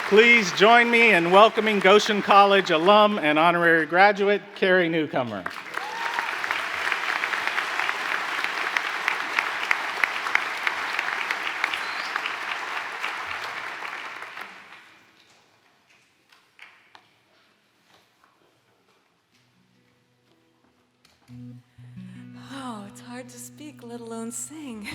Please join me in welcoming Goshen College alum and honorary graduate, Carrie Newcomer. Oh, it's hard to speak, let alone sing.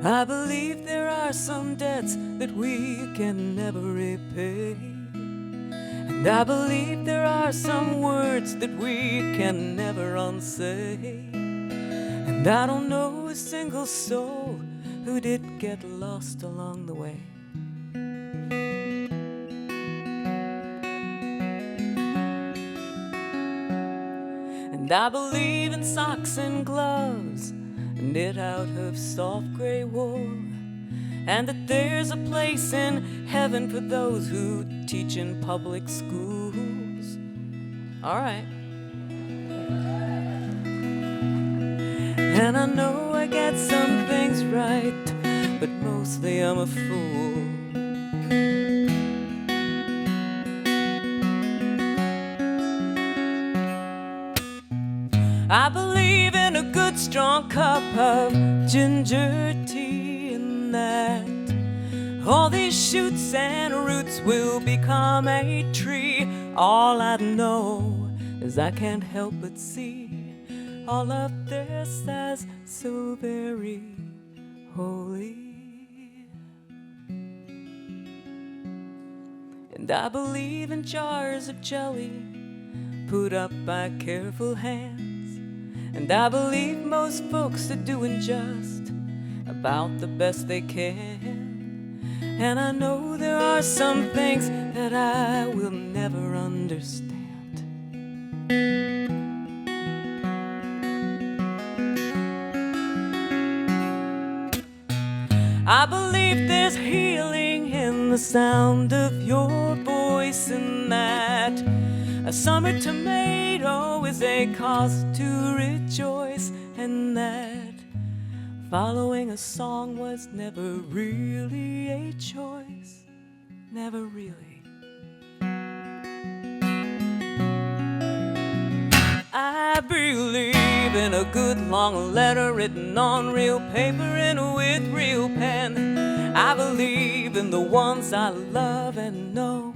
I believe there are some debts that we can never repay. And I believe there are some words that we can never unsay. And I don't know a single soul who did get lost along the way. And I believe in socks and gloves knit out of soft gray wool, and that there's a place in heaven for those who teach in public schools. All right. And I know I get some things right, but mostly I'm a fool. I believe in a good strong cup of ginger tea, and that all these shoots and roots will become a tree. All I know is I can't help but see all of this as so very holy. And I believe in jars of jelly put up by careful hands. And I believe most folks are doing just about the best they can. And I know there are some things that I will never understand. I believe there's healing in the sound of your voice, and that a summer tomato is a cause to rejoice, and that following a song was never really a choice, never really. I believe in a good long letter written on real paper and with real pen. I believe in the ones I love and know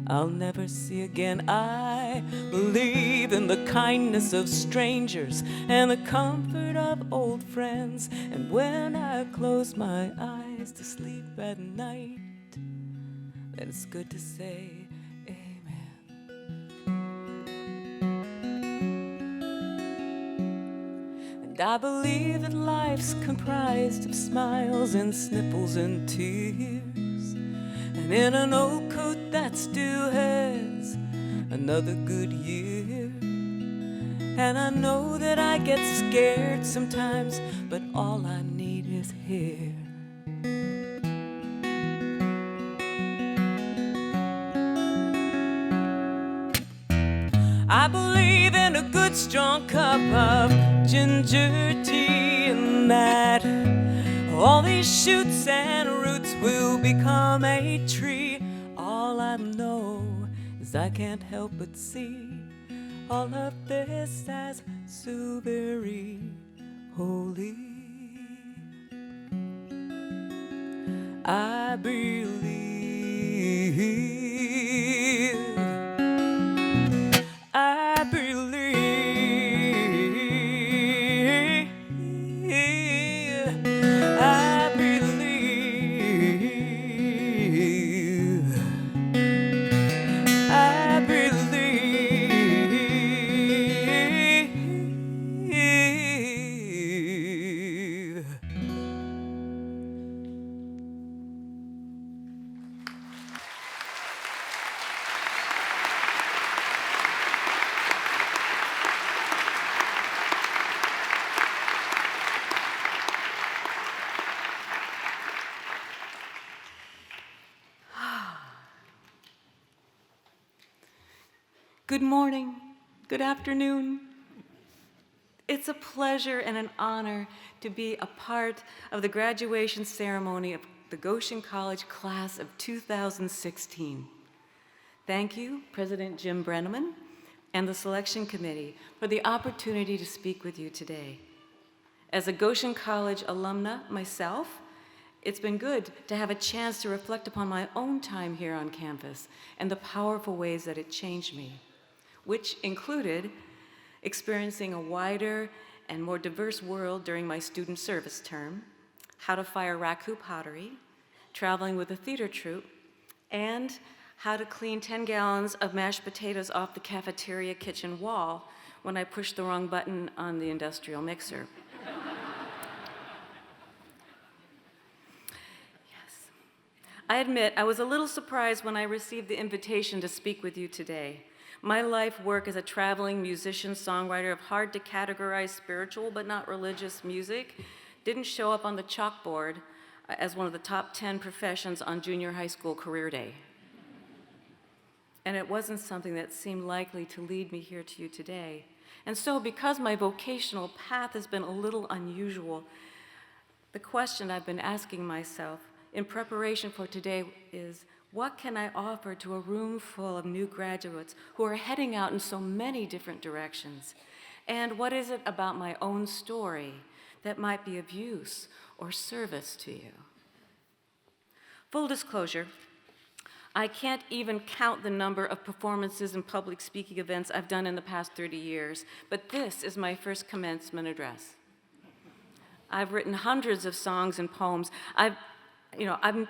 I'll never see again. I believe in the kindness of strangers and the comfort of old friends. And when I close my eyes to sleep at night, then it's good to say amen. And I believe that life's comprised of smiles and sniffles and tears, and in an old coat that still has another good year. And I know that I get scared sometimes, but all I need is here. I believe in a good strong cup of ginger tea, and that all these shoots and roots will become a tree. All I know is I can't help but see all of this as so very holy. I believe, I believe, I believe, I believe. Good morning, Good afternoon. It's a pleasure and an honor to be a part of the graduation ceremony of the Goshen College Class of 2016. Thank you, President Jim Brenneman and the Selection Committee, for the opportunity to speak with you today. As a Goshen College alumna myself, it's been good to have a chance to reflect upon my own time here on campus and the powerful ways that it changed me, which included experiencing a wider and more diverse world during my student service term, how to fire raku pottery, traveling with a theater troupe, and how to clean 10 gallons of mashed potatoes off the cafeteria kitchen wall when I pushed the wrong button on the industrial mixer. I admit I was a little surprised when I received the invitation to speak with you today. My life work as a traveling musician, songwriter of hard to categorize spiritual but not religious music didn't show up on the chalkboard as one of the top 10 professions on junior high school career day. And it wasn't something that seemed likely to lead me here to you today. And so because my vocational path has been a little unusual, the question I've been asking myself in preparation for today is, what can I offer to a room full of new graduates who are heading out in so many different directions? And what is it about my own story that might be of use or service to you? Full disclosure, I can't even count the number of performances and public speaking events I've done in the past 30 years, but this is my first commencement address. I've written hundreds of songs and poems.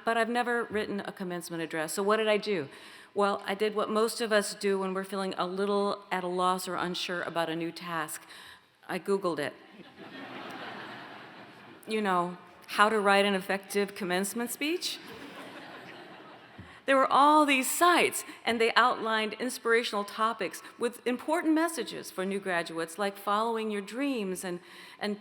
But I've never written a commencement address. So what did I do? Well, I did what most of us do when we're feeling a little at a loss or unsure about a new task. I Googled it. How to write an effective commencement speech? There were all these sites, and they outlined inspirational topics with important messages for new graduates, like following your dreams and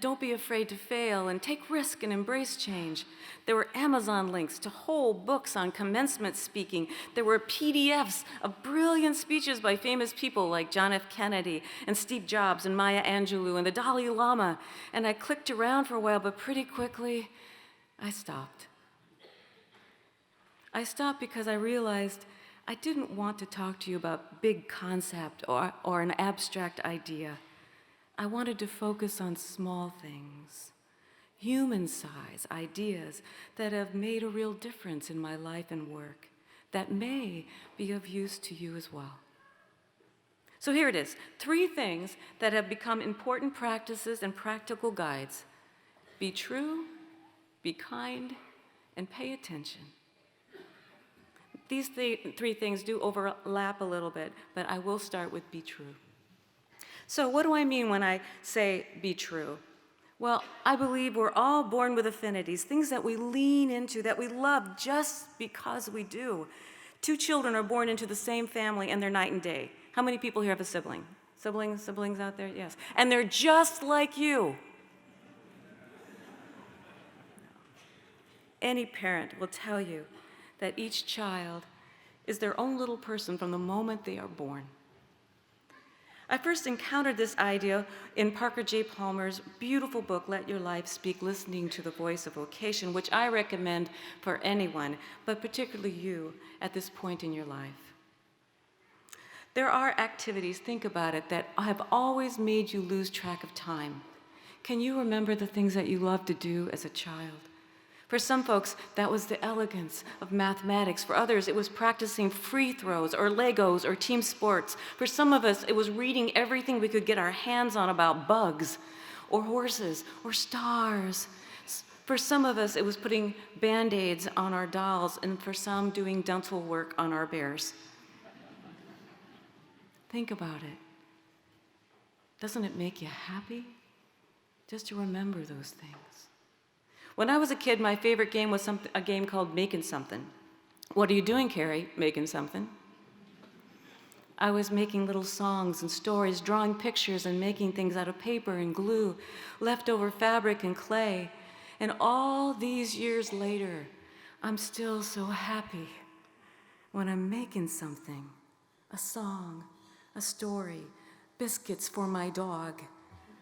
don't be afraid to fail and take risk and embrace change. There were Amazon links to whole books on commencement speaking. There were PDFs of brilliant speeches by famous people like John F. Kennedy and Steve Jobs and Maya Angelou and the Dalai Lama. And I clicked around for a while, but pretty quickly, I stopped. I stopped because I realized I didn't want to talk to you about big concept or an abstract idea. I wanted to focus on small things, human-size ideas that have made a real difference in my life and work, that may be of use to you as well. So here it is, 3 things that have become important practices and practical guides. Be true, be kind, and pay attention. These 3 things do overlap a little bit, but I will start with be true. So what do I mean when I say be true? Well, I believe we're all born with affinities, things that we lean into, that we love just because we do. 2 children are born into the same family and they're night and day. How many people here have a sibling? Siblings out there? Yes. And they're just like you. Any parent will tell you that each child is their own little person from the moment they are born. I first encountered this idea in Parker J. Palmer's beautiful book, Let Your Life Speak, Listening to the Voice of Vocation, which I recommend for anyone, but particularly you at this point in your life. There are activities, think about it, that have always made you lose track of time. Can you remember the things that you loved to do as a child? For some folks, that was the elegance of mathematics. For others, it was practicing free throws or Legos or team sports. For some of us, it was reading everything we could get our hands on about bugs or horses or stars. For some of us, it was putting Band-Aids on our dolls, and for some, doing dental work on our bears. Think about it. Doesn't it make you happy just to remember those things? When I was a kid, my favorite game was a game called Making Something. What are you doing, Carrie? Making something. I was making little songs and stories, drawing pictures and making things out of paper and glue, leftover fabric and clay. And all these years later, I'm still so happy when I'm making something, a song, a story, biscuits for my dog,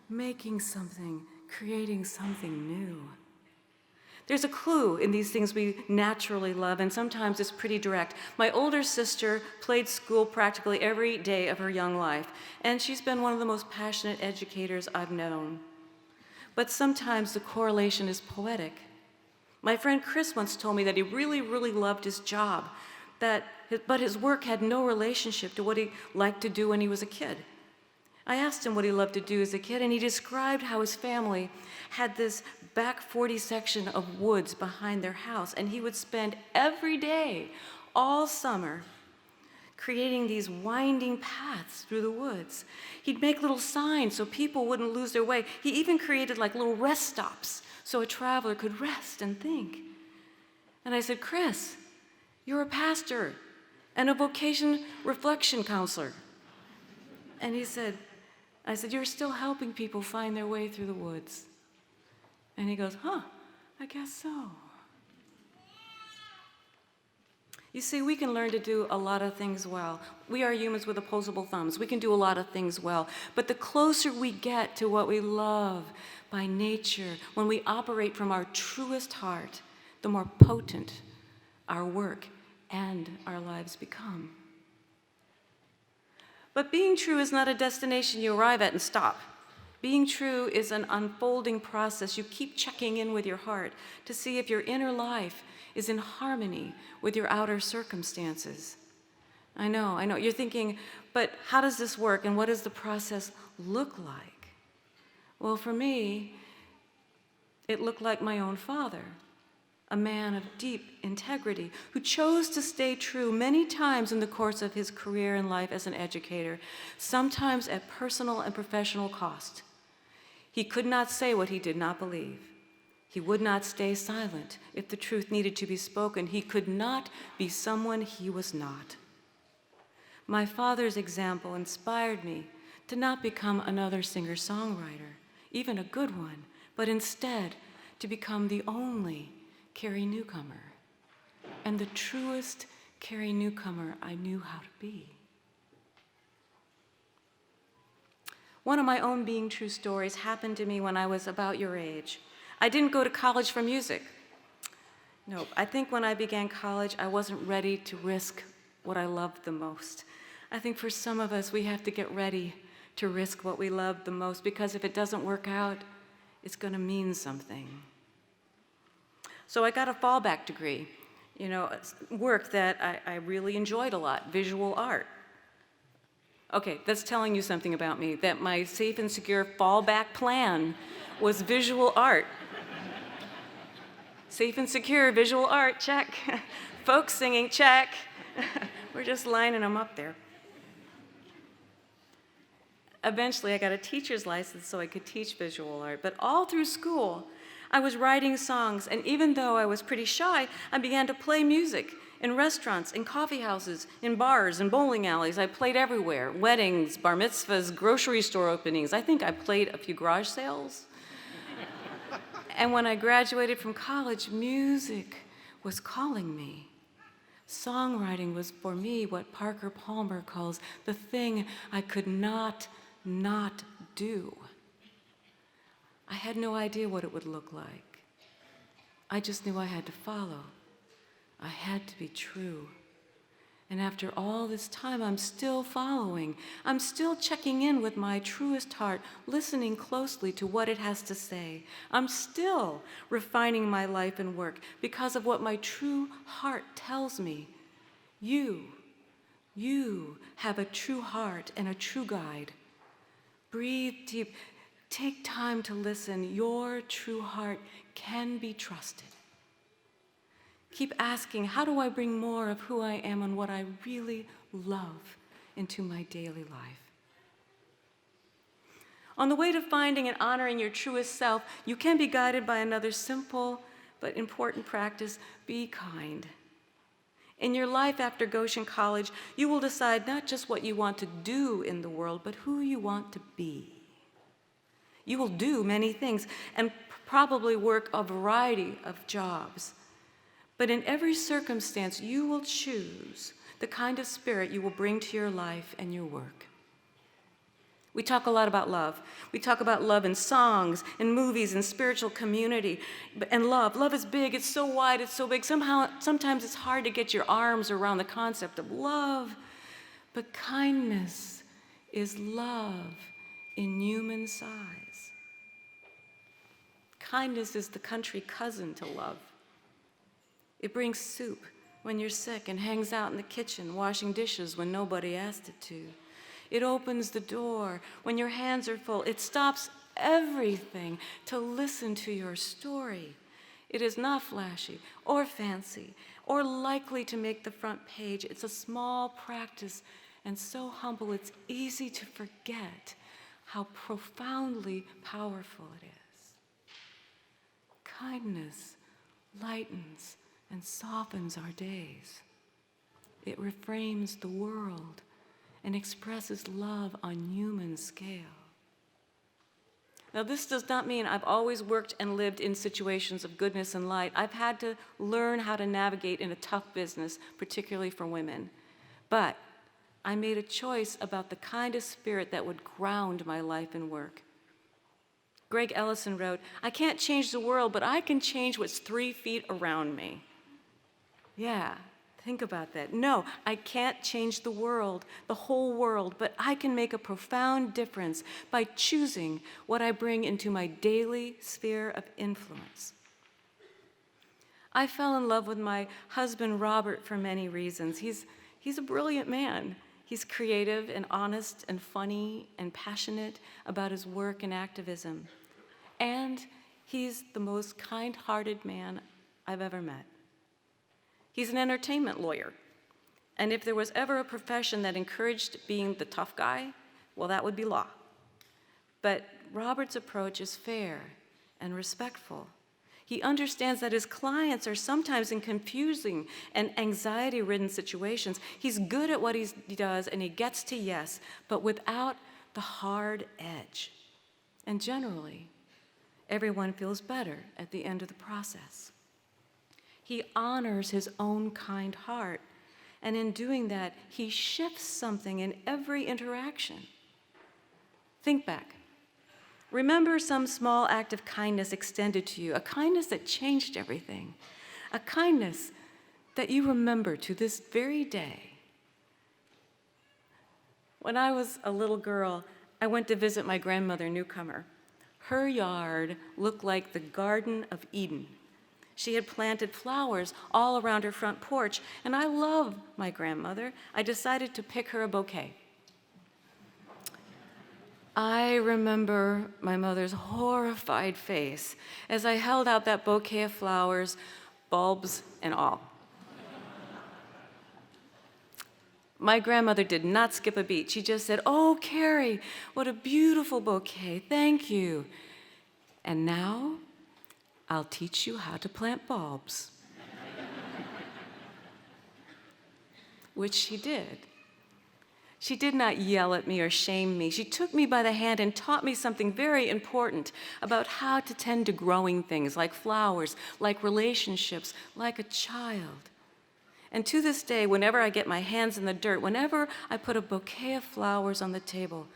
making something, creating something new. There's a clue in these things we naturally love, and sometimes it's pretty direct. My older sister played school practically every day of her young life, and she's been one of the most passionate educators I've known. But sometimes the correlation is poetic. My friend Chris once told me that he really, really loved his job, but his work had no relationship to what he liked to do when he was a kid. I asked him what he loved to do as a kid, and he described how his family had this back 40 section of woods behind their house, and he would spend every day, all summer, creating these winding paths through the woods. He'd make little signs so people wouldn't lose their way. He even created like little rest stops so a traveler could rest and think. And I said, Chris, you're a pastor and a vocation reflection counselor. And I said, you're still helping people find their way through the woods. And he goes, I guess so. You see, we can learn to do a lot of things well. We are humans with opposable thumbs. We can do a lot of things well. But the closer we get to what we love by nature, when we operate from our truest heart, the more potent our work and our lives become. But being true is not a destination you arrive at and stop. Being true is an unfolding process. You keep checking in with your heart to see if your inner life is in harmony with your outer circumstances. I know. You're thinking, but how does this work and what does the process look like? Well, for me, it looked like my own father, a man of deep integrity who chose to stay true many times in the course of his career and life as an educator, sometimes at personal and professional cost. He could not say what he did not believe. He would not stay silent if the truth needed to be spoken. He could not be someone he was not. My father's example inspired me to not become another singer-songwriter, even a good one, but instead to become the only Carrie Newcomer, and the truest Carrie Newcomer I knew how to be. One of my own being true stories happened to me when I was about your age. I didn't go to college for music. No, I think when I began college, I wasn't ready to risk what I loved the most. I think for some of us, we have to get ready to risk what we love the most, because if it doesn't work out, it's going to mean something. So I got a fallback degree, work that I really enjoyed a lot, visual art. Okay, that's telling you something about me, that my safe and secure fallback plan was visual art. Safe and secure visual art, check. Folk singing, check. We're just lining them up there. Eventually, I got a teacher's license so I could teach visual art, but all through school, I was writing songs, and even though I was pretty shy, I began to play music in restaurants, in coffee houses, in bars, in bowling alleys. I played everywhere, weddings, bar mitzvahs, grocery store openings. I think I played a few garage sales. And when I graduated from college, music was calling me. Songwriting was for me what Parker Palmer calls the thing I could not do. I had no idea what it would look like. I just knew I had to follow. I had to be true. And after all this time, I'm still following. I'm still checking in with my truest heart, listening closely to what it has to say. I'm still refining my life and work because of what my true heart tells me. You have a true heart and a true guide. Breathe deep. Take time to listen. Your true heart can be trusted. Keep asking, how do I bring more of who I am and what I really love into my daily life? On the way to finding and honoring your truest self, you can be guided by another simple but important practice: be kind. In your life after Goshen College, you will decide not just what you want to do in the world, but who you want to be. You will do many things and probably work a variety of jobs. But in every circumstance, you will choose the kind of spirit you will bring to your life and your work. We talk a lot about love. We talk about love in songs, in movies, in spiritual community. And love. Love is big. It's so wide. It's so big. Sometimes it's hard to get your arms around the concept of love. But kindness is love in human size. Kindness is the country cousin to love. It brings soup when you're sick and hangs out in the kitchen washing dishes when nobody asked it to. It opens the door when your hands are full. It stops everything to listen to your story. It is not flashy or fancy or likely to make the front page. It's a small practice and so humble it's easy to forget how profoundly powerful it is. Kindness lightens and softens our days. It reframes the world and expresses love on human scale. Now, this does not mean I've always worked and lived in situations of goodness and light. I've had to learn how to navigate in a tough business, particularly for women. But I made a choice about the kind of spirit that would ground my life and work. Greg Ellison wrote, "I can't change the world, but I can change what's 3 feet around me." Yeah, think about that. No, I can't change the world, the whole world, but I can make a profound difference by choosing what I bring into my daily sphere of influence. I fell in love with my husband, Robert, for many reasons. He's a brilliant man. He's creative and honest and funny and passionate about his work and activism. And he's the most kind-hearted man I've ever met. He's an entertainment lawyer. And if there was ever a profession that encouraged being the tough guy, well, that would be law. But Robert's approach is fair and respectful. He understands that his clients are sometimes in confusing and anxiety-ridden situations. He's good at what he does, and he gets to yes, but without the hard edge. And generally, everyone feels better at the end of the process. He honors his own kind heart, and in doing that, he shifts something in every interaction. Think back. Remember some small act of kindness extended to you, a kindness that changed everything, a kindness that you remember to this very day. When I was a little girl, I went to visit my grandmother, Newcomer. Her yard looked like the Garden of Eden. She had planted flowers all around her front porch, and I love my grandmother. I decided to pick her a bouquet. I remember my mother's horrified face as I held out that bouquet of flowers, bulbs and all. My grandmother did not skip a beat. She just said, "Oh, Carrie, what a beautiful bouquet. Thank you. And now I'll teach you how to plant bulbs." Which she did. She did not yell at me or shame me. She took me by the hand and taught me something very important about how to tend to growing things like flowers, like relationships, like a child. And to this day, whenever I get my hands in the dirt, whenever I put a bouquet of flowers on the table,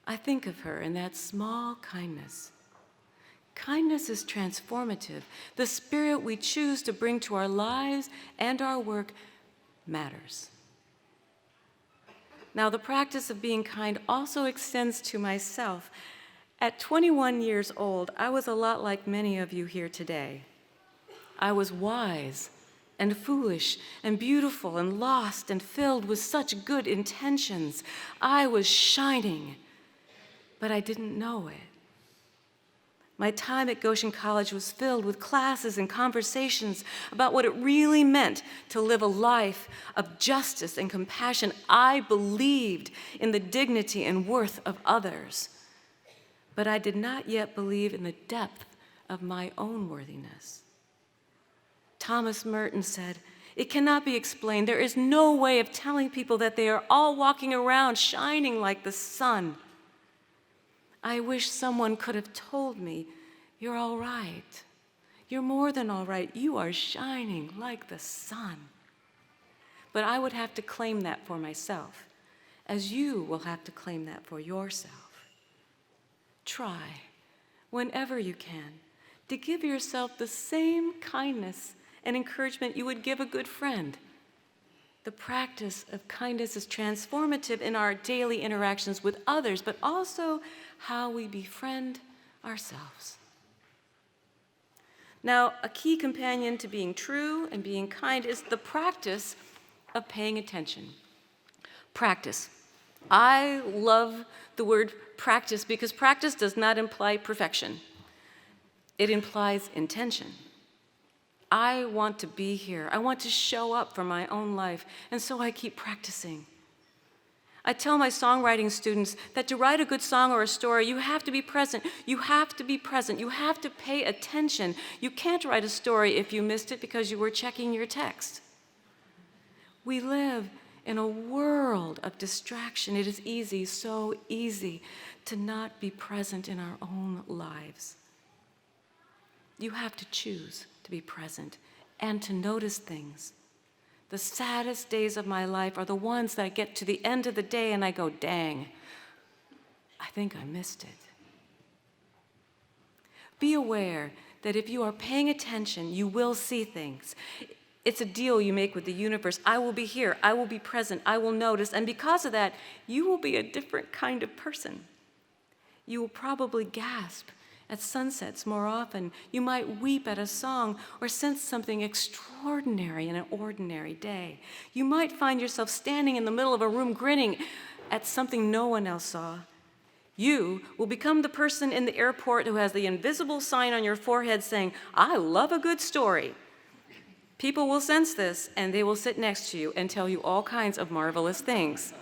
I think of her in that small kindness. Kindness is transformative. The spirit we choose to bring to our lives and our work matters. Now, the practice of being kind also extends to myself. At 21 years old, I was a lot like many of you here today. I was wise and foolish and beautiful and lost and filled with such good intentions. I was shining, but I didn't know it. My time at Goshen College was filled with classes and conversations about what it really meant to live a life of justice and compassion. I believed in the dignity and worth of others, but I did not yet believe in the depth of my own worthiness. Thomas Merton said, "It cannot be explained. There is no way of telling people that they are all walking around shining like the sun." I wish someone could have told me, "You're all right. You're more than all right. You are shining like the sun." But I would have to claim that for myself, as you will have to claim that for yourself. Try, whenever you can, to give yourself the same kindness and encouragement you would give a good friend. The practice of kindness is transformative in our daily interactions with others, but also how we befriend ourselves. Now, a key companion to being true and being kind is the practice of paying attention. Practice. I love the word practice because practice does not imply perfection. It implies intention. I want to be here. I want to show up for my own life, and so I keep practicing. I tell my songwriting students that to write a good song or a story, you have to be present. You have to be present. You have to pay attention. You can't write a story if you missed it because you were checking your text. We live in a world of distraction. It is easy, so easy, to not be present in our own lives. You have to choose to be present and to notice things. The saddest days of my life are the ones that I get to the end of the day and I go, dang, I think I missed it. Be aware that if you are paying attention, you will see things. It's a deal you make with the universe. I will be here, I will be present, I will notice, and because of that, you will be a different kind of person. You will probably gasp at sunsets more often. You might weep at a song or sense something extraordinary in an ordinary day. You might find yourself standing in the middle of a room grinning at something no one else saw. You will become the person in the airport who has the invisible sign on your forehead saying, "I love a good story." People will sense this and they will sit next to you and tell you all kinds of marvelous things.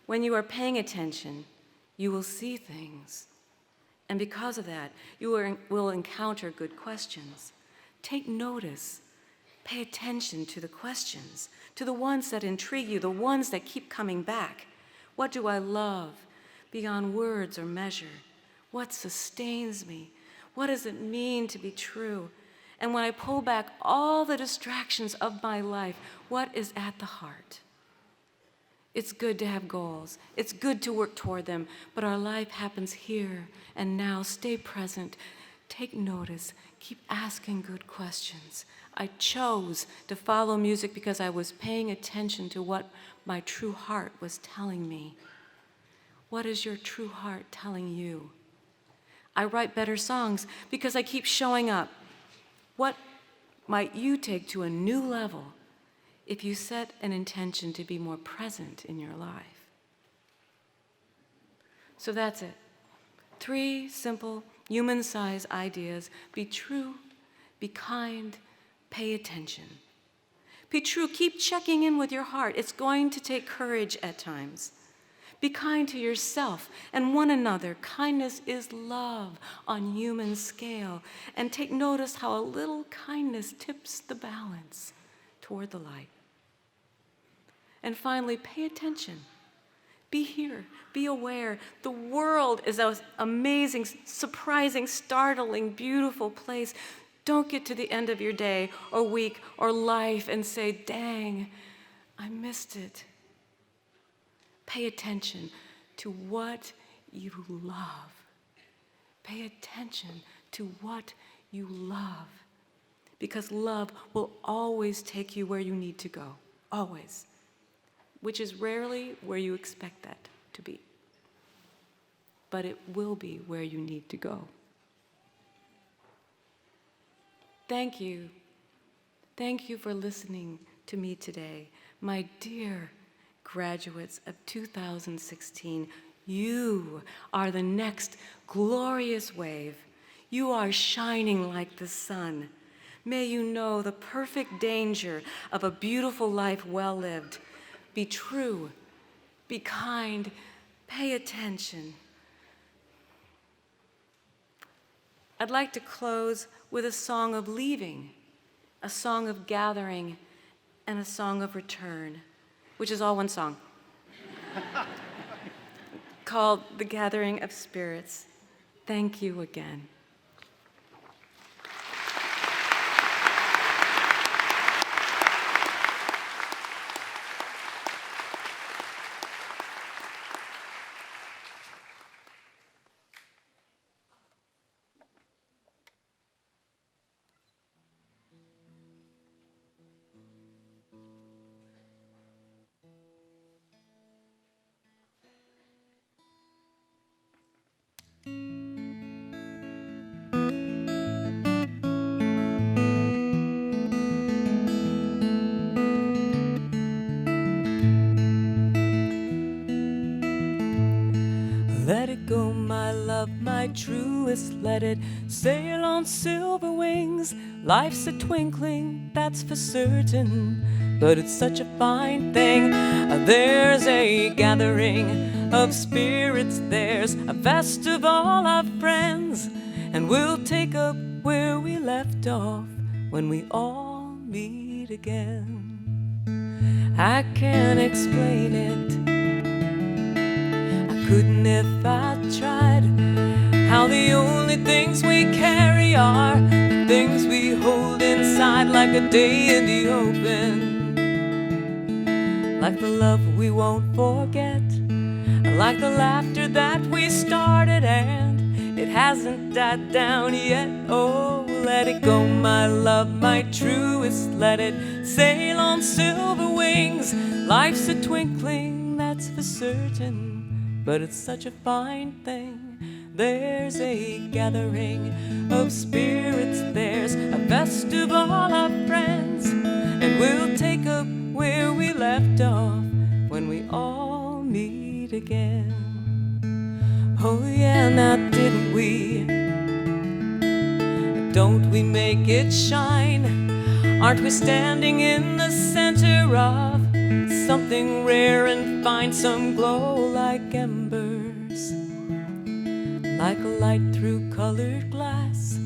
When you are paying attention, you will see things. And because of that, you will encounter good questions. Take notice. Pay attention to the questions, to the ones that intrigue you, the ones that keep coming back. What do I love beyond words or measure? What sustains me? What does it mean to be true? And when I pull back all the distractions of my life, what is at the heart? It's good to have goals. It's good to work toward them, but our life happens here and now. Stay present. Take notice. Keep asking good questions. I chose to follow music because I was paying attention to what my true heart was telling me. What is your true heart telling you? I write better songs because I keep showing up. What might you take to a new level if you set an intention to be more present in your life? So that's it. 3 simple, human-sized ideas. Be true, be kind, pay attention. Be true, keep checking in with your heart. It's going to take courage at times. Be kind to yourself and one another. Kindness is love on human scale. And take notice how a little kindness tips the balance toward the light. And finally, pay attention. Be here. Be aware. The world is an amazing, surprising, startling, beautiful place. Don't get to the end of your day or week or life and say, dang, I missed it. Pay attention to what you love. Pay attention to what you love. Because love will always take you where you need to go. Always. Which is rarely where you expect that to be. But it will be where you need to go. Thank you. Thank you for listening to me today. My dear graduates of 2016, you are the next glorious wave. You are shining like the sun. May you know the perfect danger of a beautiful life well lived. Be true, be kind, pay attention. I'd like to close with a song of leaving, a song of gathering, and a song of return, which is all one song, called The Gathering of Spirits. Thank you again. my truest, let it sail on silver wings. Life's a twinkling, that's for certain, but it's such a fine thing. There's a gathering of spirits, there's a festival of friends, and we'll take up where we left off when we all meet again. I can't explain it, I couldn't if I tried, how the only things we carry are the things we hold inside, like a day in the open, like the love we won't forget, like the laughter that we started and it hasn't died down yet. Oh, let it go, my love, my truest, let it sail on silver wings. Life's a twinkling, that's for certain, but it's such a fine thing. There's a gathering of spirits, there's a festival of friends, and we'll take up where we left off when we all meet again. Oh yeah, now didn't we? Don't we make it shine? Aren't we standing in the center of something rare and fine? Some glow like embers, like a light through colored glass.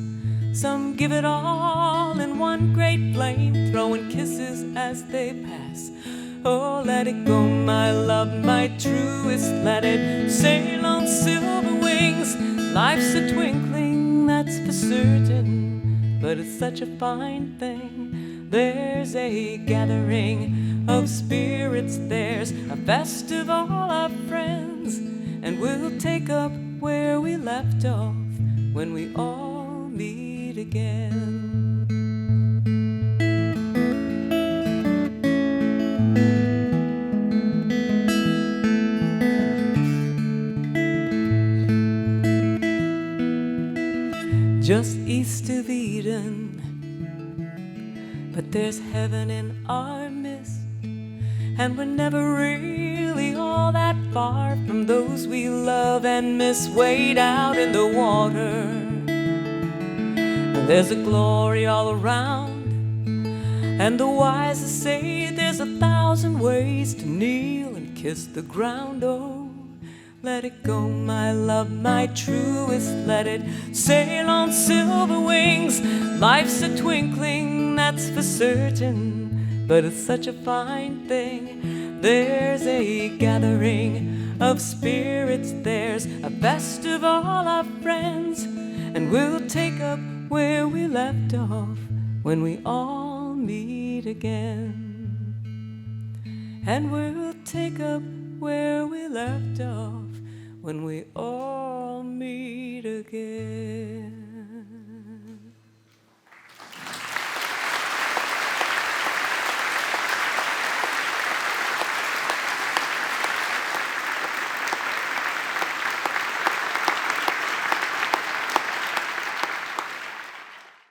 Some give it all in one great flame, throwing kisses as they pass. Oh, let it go, my love, my truest, let it sail on silver wings. Life's a twinkling, that's for certain, but it's such a fine thing. There's a gathering of spirits, there's a festival of friends, and we'll take up where we left off when we all meet again. Just east of Eden, but there's heaven in our midst, and we're never really all that far from those we love and miss. Wade out in the water, there's a glory all around, and the wise say there's 1,000 ways to kneel and kiss the ground. Oh, let it go, my love, my truest, let it sail on silver wings. Life's a twinkling, that's for certain, but it's such a fine thing. There's a gathering of spirits, there's a festival of friends, and we'll take up where we left off when we all meet again. And we'll take up where we left off when we all meet again.